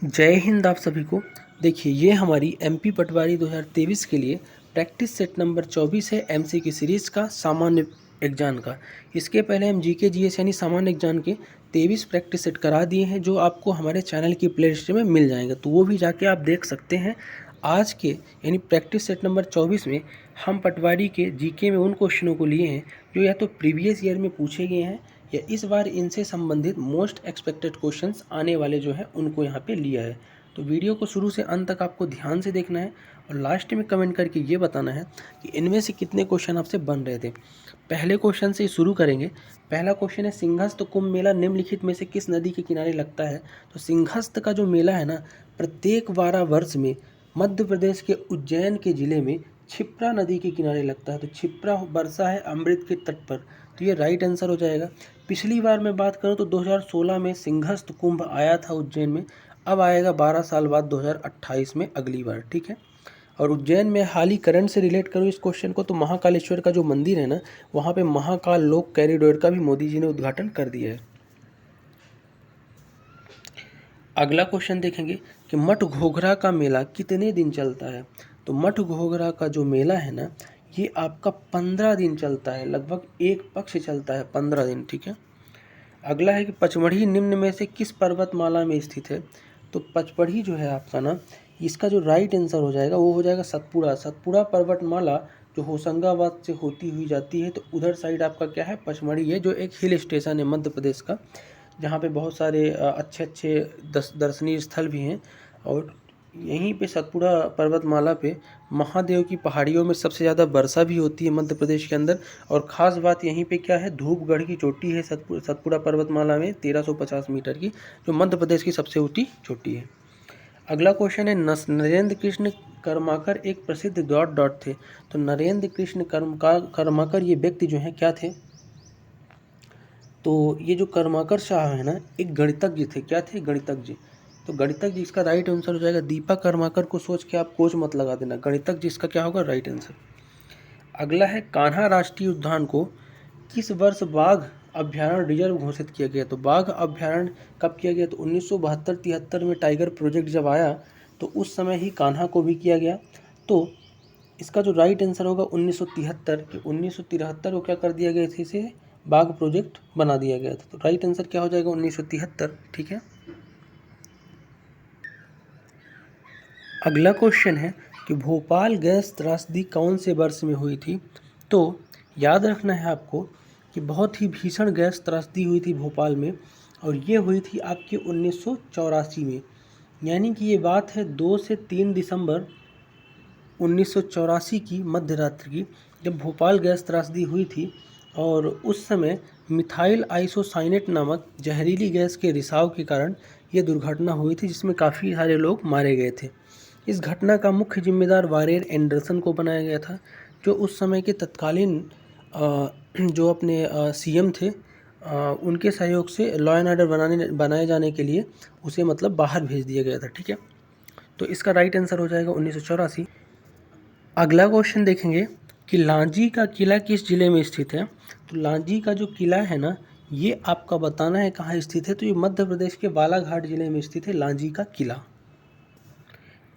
जय हिंद आप सभी को। देखिए ये हमारी एमपी पटवारी 2023 के लिए प्रैक्टिस सेट नंबर 24 है एमसीक्यू सीरीज़ का सामान्य एग्जाम का। इसके पहले हम जीके जीएस यानी सामान्य एग्जाम के 23 प्रैक्टिस सेट करा दिए हैं जो आपको हमारे चैनल की प्ले लिस्ट में मिल जाएंगे, तो वो भी जाके आप देख सकते हैं। आज के यानी प्रैक्टिस सेट नंबर 24 में हम पटवारी के जीके में उन क्वेश्चनों को लिए हैं जो या तो प्रीवियस ईयर में पूछे गए हैं या इस बार इनसे संबंधित मोस्ट एक्सपेक्टेड क्वेश्चंस आने वाले जो है उनको यहाँ पे लिया है। तो वीडियो को शुरू से अंत तक आपको ध्यान से देखना है और लास्ट में कमेंट करके ये बताना है कि इनमें से कितने क्वेश्चन आपसे बन रहे थे। पहले क्वेश्चन से शुरू करेंगे। पहला क्वेश्चन है, सिंहस्थ कुंभ मेला निम्नलिखित में से किस नदी के किनारे लगता है। तो सिंहस्थ का जो मेला है ना, प्रत्येक 12 वर्ष में मध्य प्रदेश के उज्जैन के ज़िले में क्षिप्रा नदी के किनारे लगता है। तो क्षिप्रा बरसा है अमृत के तट पर, तो ये राइट आंसर हो जाएगा। पिछली बार मैं बात करूं तो 2016 में सिंहस्थ कुंभ आया था उज्जैन में, अब आएगा 12 साल बाद 2028 में अगली बार, ठीक है। और उज्जैन में हाल ही करंट से रिलेट करूं इस क्वेश्चन को तो महाकालेश्वर का जो मंदिर है ना, वहाँ पे महाकाल लोक कॉरिडोर का भी मोदी जी ने उद्घाटन कर दिया है। अगला क्वेश्चन देखेंगे कि मठ घोघरा का मेला कितने दिन चलता है। तो मठ घोघरा का जो मेला है ना, ये आपका 15 दिन चलता है, लगभग एक पक्ष चलता है 15 दिन, ठीक है। अगला है कि पचमढ़ी निम्न में से किस पर्वतमाला में स्थित है। तो पचमढ़ी जो है आपका ना, इसका जो राइट आंसर हो जाएगा वो हो जाएगा सतपुड़ा। सतपुड़ा पर्वतमाला जो होशंगाबाद से होती हुई जाती है, तो उधर साइड आपका क्या है, पचमढ़ी है, जो एक हिल स्टेशन है मध्य प्रदेश का, जहाँ पे बहुत सारे अच्छे अच्छे दर्शनीय स्थल भी हैं। और यहीं पे सतपुड़ा पर्वतमाला पे महादेव की पहाड़ियों में सबसे ज़्यादा वर्षा भी होती है मध्य प्रदेश के अंदर। और ख़ास बात यहीं पे क्या है, धूपगढ़ की चोटी है सतपुड़ा पर्वतमाला में 1350 मीटर की, जो मध्य प्रदेश की सबसे ऊँची चोटी है। अगला क्वेश्चन है, नरेंद्र कृष्ण कर्माकर एक प्रसिद्ध डॉट डॉट थे। तो नरेंद्र कृष्ण कर्माकर ये व्यक्ति जो हैं क्या थे। तो ये जो कर्माकर शाह है ना, एक गणितज्ञ थे। क्या थे, गणितज्ञ। तो गणितज्ञ इसका राइट आंसर हो जाएगा। दीपा कर्माकर को सोच के आप कोच मत लगा देना, गणितज्ञ इसका क्या होगा, राइट आंसर। अगला है, कान्हा राष्ट्रीय उद्यान को किस वर्ष बाघ अभ्यारण्य रिजर्व घोषित किया गया। तो बाघ अभ्यारण्य कब किया गया, तो 1972-73 में टाइगर प्रोजेक्ट जब आया तो उस समय ही कान्हा को भी किया गया। तो इसका जो राइट आंसर होगा 1973 कि 1973 को क्या कर दिया गया था, इसे बाघ प्रोजेक्ट बना दिया गया था। तो राइट आंसर क्या हो जाएगा, 1973, ठीक है। अगला क्वेश्चन है कि भोपाल गैस त्रासदी कौन से वर्ष में हुई थी। तो याद रखना है आपको कि बहुत ही भीषण गैस त्रासदी हुई थी भोपाल में, और ये हुई थी आपके 1984 में। यानी कि ये बात है 2 से 3 दिसंबर 1984 की मध्य रात्रि की, जब भोपाल गैस त्रासदी हुई थी। और उस समय मिथाइल आइसोसाइनेट नामक जहरीली गैस के रिसाव के कारण ये दुर्घटना हुई थी, जिसमें काफ़ी सारे लोग मारे गए थे। इस घटना का मुख्य जिम्मेदार वारेन एंडरसन को बनाया गया था, जो उस समय के तत्कालीन जो अपने सीएम थे, उनके सहयोग से लॉ एंड ऑर्डर बनाए जाने के लिए उसे मतलब बाहर भेज दिया गया था, ठीक है। तो इसका राइट आंसर हो जाएगा 1984। अगला क्वेश्चन देखेंगे कि लांजी का किला किस जिले में स्थित है। तो लांजी का जो किला है ना, ये आपका बताना है कहाँ स्थित है। तो ये मध्य प्रदेश के बालाघाट जिले में स्थित है लांजी का किला।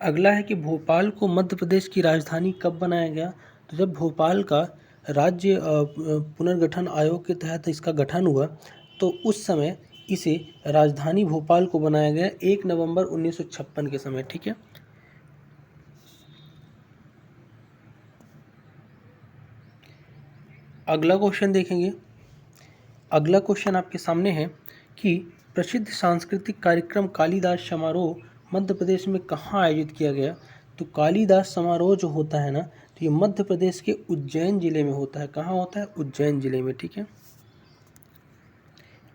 अगला है कि भोपाल को मध्य प्रदेश की राजधानी कब बनाया गया। तो जब भोपाल का राज्य पुनर्गठन आयोग के तहत इसका गठन हुआ, तो उस समय इसे राजधानी भोपाल को बनाया गया 1 नवंबर 1956 के समय, ठीक है। अगला क्वेश्चन देखेंगे। अगला क्वेश्चन आपके सामने है कि प्रसिद्ध सांस्कृतिक कार्यक्रम कालिदास समारोह मध्य प्रदेश में कहाँ आयोजित किया गया। तो कालिदास समारोह जो होता है ना, तो ये मध्य प्रदेश के उज्जैन जिले में होता है। कहाँ होता है, उज्जैन जिले में, ठीक है।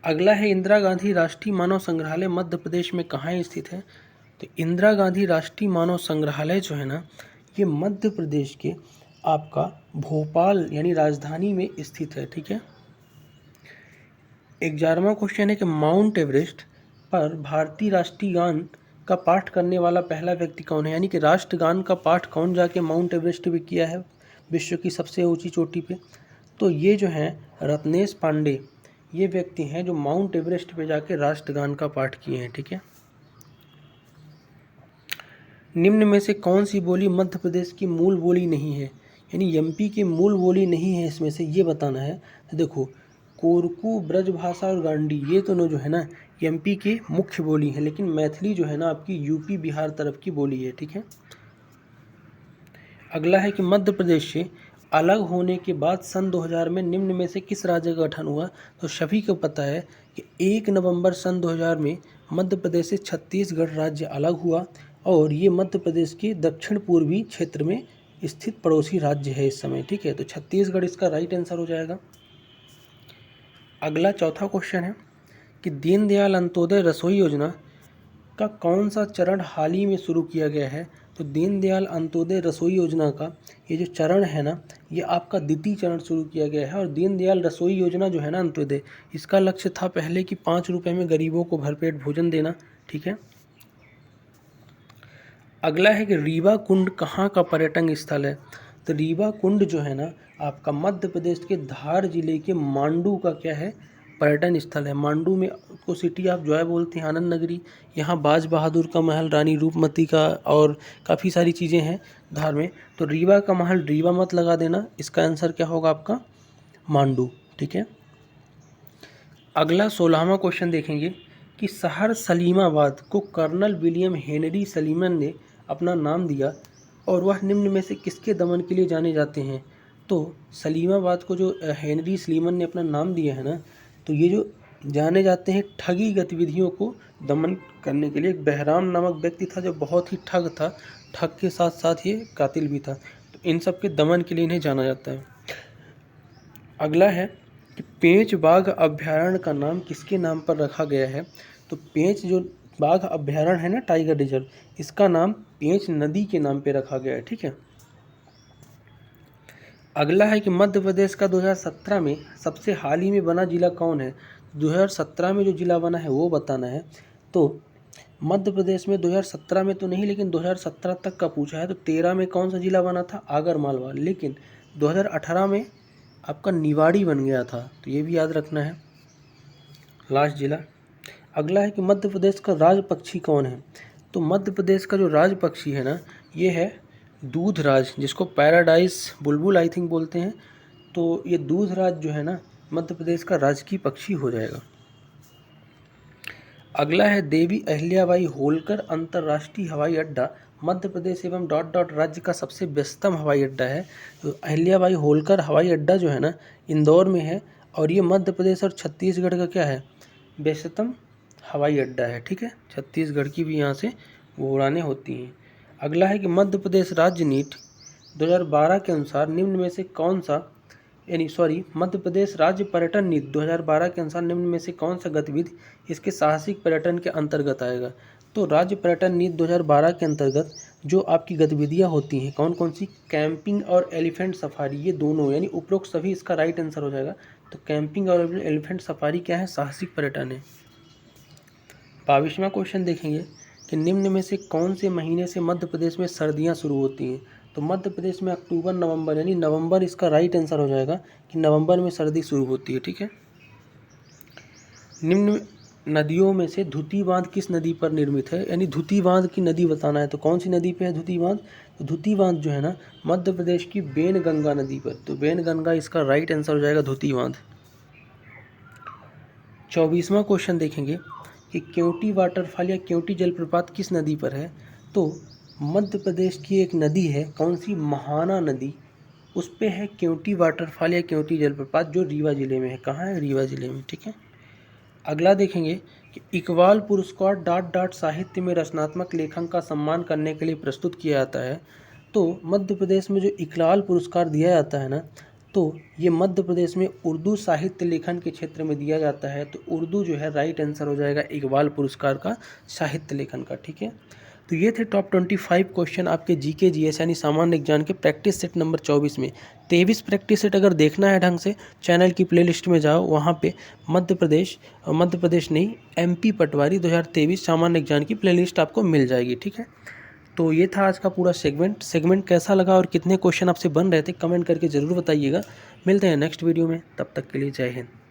अगला है, इंदिरा गांधी राष्ट्रीय मानव संग्रहालय मध्य प्रदेश में कहाँ स्थित है। तो इंदिरा गांधी राष्ट्रीय मानव संग्रहालय जो है ना, ये मध्य प्रदेश के आपका भोपाल यानी राजधानी में स्थित है, ठीक है। 11वां क्वेश्चन है कि माउंट एवरेस्ट पर भारतीय राष्ट्रीय गान का पाठ करने वाला पहला व्यक्ति कौन है। यानी कि राष्ट्रगान का पाठ कौन जाके माउंट एवरेस्ट पे किया है, विश्व की सबसे ऊंची चोटी पे। तो ये जो हैं रत्नेश पांडे, ये व्यक्ति हैं जो माउंट एवरेस्ट पे जाके राष्ट्रगान का पाठ किए हैं, ठीक है। निम्न में से कौन सी बोली मध्य प्रदेश की मूल बोली नहीं है, यानी एमपी की मूल बोली नहीं है इसमें से, ये बताना है। तो देखो कोरकू, ब्रजभाषा और गांडी ये दोनों जो है ना एमपी की मुख्य बोली है, लेकिन मैथिली जो है ना आपकी यूपी बिहार तरफ की बोली है, ठीक है। अगला है कि मध्य प्रदेश से अलग होने के बाद सन 2000 में निम्न में से किस राज्य का गठन हुआ। तो सभी को पता है कि 1 नवंबर सन 2000 में मध्य प्रदेश से छत्तीसगढ़ राज्य अलग हुआ और ये मध्य प्रदेश के दक्षिण पूर्वी क्षेत्र में स्थित पड़ोसी राज्य है इस समय, ठीक है। तो छत्तीसगढ़ इसका राइट आंसर हो जाएगा। अगला चौथा क्वेश्चन है कि दीनदयाल अंत्योदय रसोई योजना का कौन सा चरण हाल ही में शुरू किया गया है। तो दीनदयाल अंत्योदय रसोई योजना का ये जो चरण है ना ये आपका द्वितीय चरण शुरू किया गया है। और दीनदयाल रसोई योजना जो है ना अंत्योदय, इसका लक्ष्य था पहले कि 5 रुपये में गरीबों को भरपेट भोजन देना, ठीक है। अगला है कि रीवा कुंड कहाँ का पर्यटन स्थल है। तो रीवा कुंड जो है ना आपका मध्य प्रदेश के धार जिले के मांडू का क्या है, पर्यटन स्थल है। मांडू में को सिटी आप जो है बोलते हैं आनंद नगरी, यहाँ बाज बहादुर का महल, रानी रूपमती का और काफ़ी सारी चीज़ें हैं धार में। तो रीवा का महल रीवा मत लगा देना, इसका आंसर क्या होगा आपका मांडू, ठीक है। अगला 16वां क्वेश्चन देखेंगे कि शहर सलीमाबाद को कर्नल विलियम हेनरी सलीमन ने अपना नाम दिया और वह निम्न में से किसके दमन के लिए जाने जाते हैं। तो सलीमाबाद को जो हेनरी सलीमन ने अपना नाम दिया है ना, तो ये जो जाने जाते हैं ठगी गतिविधियों को दमन करने के लिए। एक बहराम नामक व्यक्ति था जो बहुत ही ठग था, ठग के साथ साथ ये कातिल भी था, तो इन सब के दमन के लिए इन्हें जाना जाता है। अगला है कि पेंच बाघ अभ्यारण्य का नाम किसके नाम पर रखा गया है। तो पेंच जो बाघ अभ्यारण्य है ना टाइगर रिजर्व, इसका नाम पेंच नदी के नाम पे रखा गया है, ठीक है। अगला है कि मध्य प्रदेश का 2017 में सबसे हाल ही में बना जिला कौन है। 2017 में जो जिला बना है वो बताना है। तो मध्य प्रदेश में 2017 में तो नहीं, लेकिन 2017 तक का पूछा है। तो 13 में कौन सा जिला बना था, आगर मालवा, लेकिन 2018 में आपका निवाड़ी बन गया था, तो ये भी याद रखना है लास्ट जिला। अगला है कि मध्य प्रदेश का राज पक्षी कौन है। तो मध्य प्रदेश का जो राज पक्षी है ना ये है दूधराज, जिसको पैराडाइज बुलबुल आई थिंक बोलते हैं। तो ये दूधराज जो है ना मध्य प्रदेश का राजकीय पक्षी हो जाएगा। अगला है देवी अहिल्याबाई होलकर अंतर्राष्ट्रीय हवाई अड्डा मध्य प्रदेश एवं डॉट डॉट राज्य का सबसे व्यस्तम हवाई अड्डा है। तो अहिल्याबाई होलकर हवाई अड्डा जो है ना इंदौर में है और ये मध्य प्रदेश और छत्तीसगढ़ का क्या है, व्यस्तम हवाई अड्डा है, ठीक है। छत्तीसगढ़ की भी यहाँ से वो उड़ानें होती हैं। अगला है कि मध्य प्रदेश राज्य नीति 2012 के अनुसार निम्न में से कौन सा मध्य प्रदेश राज्य पर्यटन नीति 2012 के अनुसार निम्न में से कौन सा गतिविधि इसके साहसिक पर्यटन के अंतर्गत आएगा। तो राज्य पर्यटन नीति 2012 के अंतर्गत जो आपकी गतिविधियां होती हैं कौन कौन सी, कैंपिंग और एलिफेंट सफारी, ये दोनों यानी उपरोक्त सभी इसका राइट आंसर हो जाएगा। तो कैंपिंग और एलिफेंट सफारी क्या है, साहसिक पर्यटन है। 22वां क्वेश्चन देखेंगे कि निम्न में से कौन से महीने से मध्य प्रदेश में सर्दियाँ शुरू होती हैं। तो मध्य प्रदेश में अक्टूबर नवंबर यानी नवंबर इसका राइट आंसर हो जाएगा कि नवंबर में सर्दी शुरू होती है, ठीक है। निम्न नदियों में से धुती बांध किस नदी पर निर्मित है, यानी धुती बांध की नदी बताना है। तो कौन सी नदी पे है धुती बांध। तो धुती बांध जो है ना मध्य प्रदेश की बेनगंगा नदी पर, तो बेनगंगा इसका राइट आंसर हो जाएगा धुती बांध। 24वां क्वेश्चन देखेंगे कि केवटी वाटरफॉल या केवटी जलप्रपात किस नदी पर है। तो मध्य प्रदेश की एक नदी है, कौन सी, महाना नदी, उस पे है केवटी वाटरफॉल या केवटी जलप्रपात जो रीवा जिले में है। कहाँ है, रीवा जिले में, ठीक है। अगला देखेंगे कि इकबाल पुरस्कार डॉट डॉट साहित्य में रचनात्मक लेखन का सम्मान करने के लिए प्रस्तुत किया जाता है। तो मध्य प्रदेश में जो इकबाल पुरस्कार दिया जाता है ना, तो ये मध्य प्रदेश में उर्दू साहित्य लेखन के क्षेत्र में दिया जाता है। तो उर्दू जो है राइट आंसर हो जाएगा इकबाल पुरस्कार का साहित्य लेखन का, ठीक है। तो ये थे टॉप 25 क्वेश्चन आपके जीके जीएस यानी सामान्य ज्ञान के प्रैक्टिस सेट नंबर 24 में। 23 प्रैक्टिस सेट अगर देखना है ढंग से चैनल की प्लेलिस्ट में जाओ, वहाँ पे मध्य प्रदेश नहीं एमपी पटवारी 2023 सामान्य ज्ञान की प्लेलिस्ट आपको मिल जाएगी, ठीक है। तो ये था आज का पूरा सेगमेंट कैसा लगा और कितने क्वेश्चन आपसे बन रहे थे कमेंट करके ज़रूर बताइएगा। मिलते हैं नेक्स्ट वीडियो में, तब तक के लिए जय हिंद।